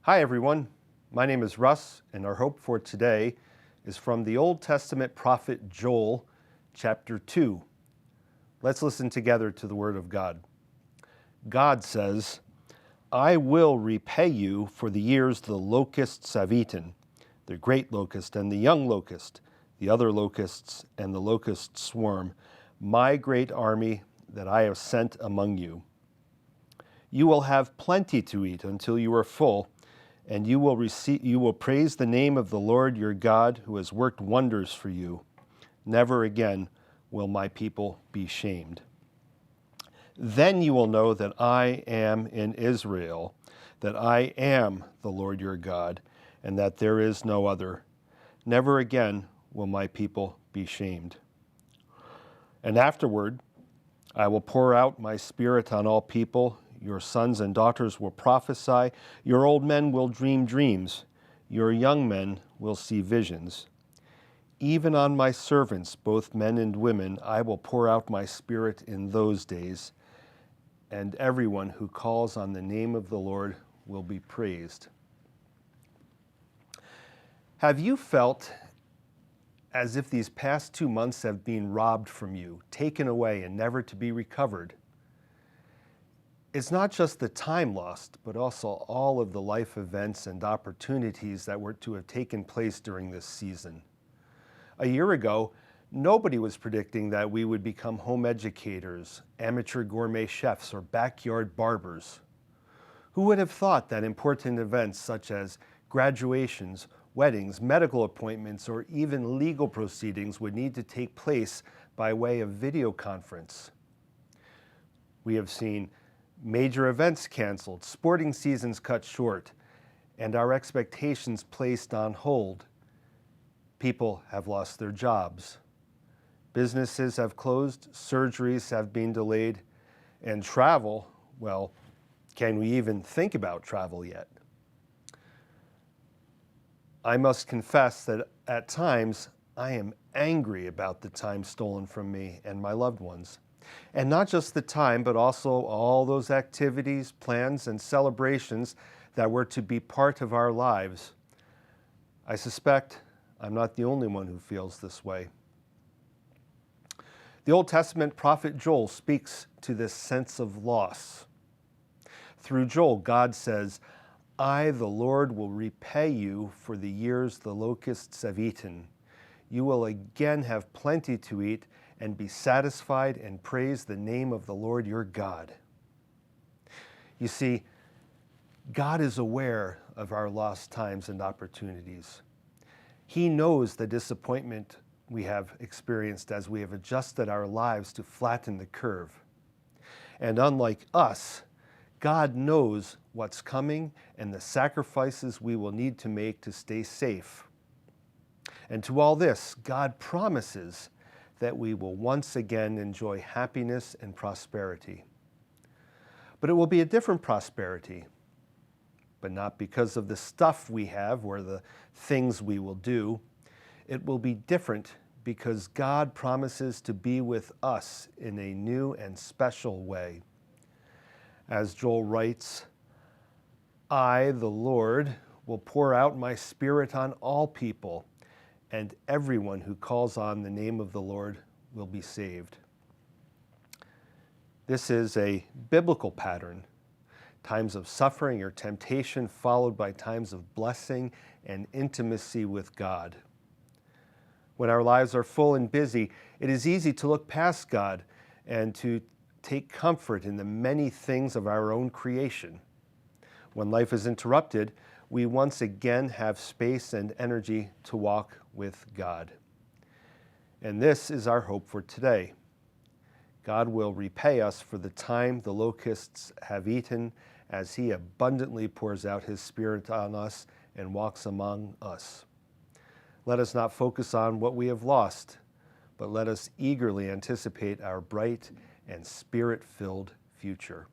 Hi everyone, my name is Russ, and our hope for today is from the Old Testament prophet Joel, chapter 2. Let's listen together to the word of God. God says, "I will repay you for the years the locusts have eaten, the great locust and the young locust, the other locusts and the locust swarm, my great army that I have sent among you. You will have plenty to eat until you are full, and you will praise the name of the Lord your God, who has worked wonders for you. Never again will my people be shamed. Then you will know that I am in Israel, that I am the Lord your God, and that there is no other. Never again will my people be shamed. And afterward, I will pour out my spirit on all people. Your sons and daughters will prophesy. Your old men will dream dreams. Your young men will see visions. Even on my servants, both men and women, I will pour out my spirit in those days, and everyone who calls on the name of the Lord will be praised." Have you felt as if these past 2 months have been robbed from you, taken away, and never to be recovered? It's not just the time lost, but also all of the life events and opportunities that were to have taken place during this season. A year ago, nobody was predicting that we would become home educators, amateur gourmet chefs, or backyard barbers. Who would have thought that important events such as graduations, weddings, medical appointments, or even legal proceedings would need to take place by way of video conference? We have seen major events canceled, sporting seasons cut short, and our expectations placed on hold. People have lost their jobs. Businesses have closed, surgeries have been delayed, and travel, well, can we even think about travel yet? I must confess that at times I am angry about the time stolen from me and my loved ones. And not just the time, but also all those activities, plans, and celebrations that were to be part of our lives. I suspect I'm not the only one who feels this way. The Old Testament prophet Joel speaks to this sense of loss. Through Joel, God says, "I, the Lord, will repay you for the years the locusts have eaten. You will again have plenty to eat and be satisfied and praise the name of the Lord your God." You see, God is aware of our lost times and opportunities. He knows the disappointment we have experienced as we have adjusted our lives to flatten the curve. And unlike us, God knows what's coming and the sacrifices we will need to make to stay safe. And to all this, God promises that we will once again enjoy happiness and prosperity. But it will be a different prosperity, but not because of the stuff we have or the things we will do. It will be different because God promises to be with us in a new and special way. As Joel writes, "I, the Lord, will pour out my spirit on all people, and everyone who calls on the name of the Lord will be saved." This is a biblical pattern. Times of suffering or temptation followed by times of blessing and intimacy with God. When our lives are full and busy, it is easy to look past God and to take comfort in the many things of our own creation. When life is interrupted, we once again have space and energy to walk with God. And this is our hope for today. God will repay us for the time the locusts have eaten as He abundantly pours out His Spirit on us and walks among us. Let us not focus on what we have lost, but let us eagerly anticipate our bright and Spirit-filled future.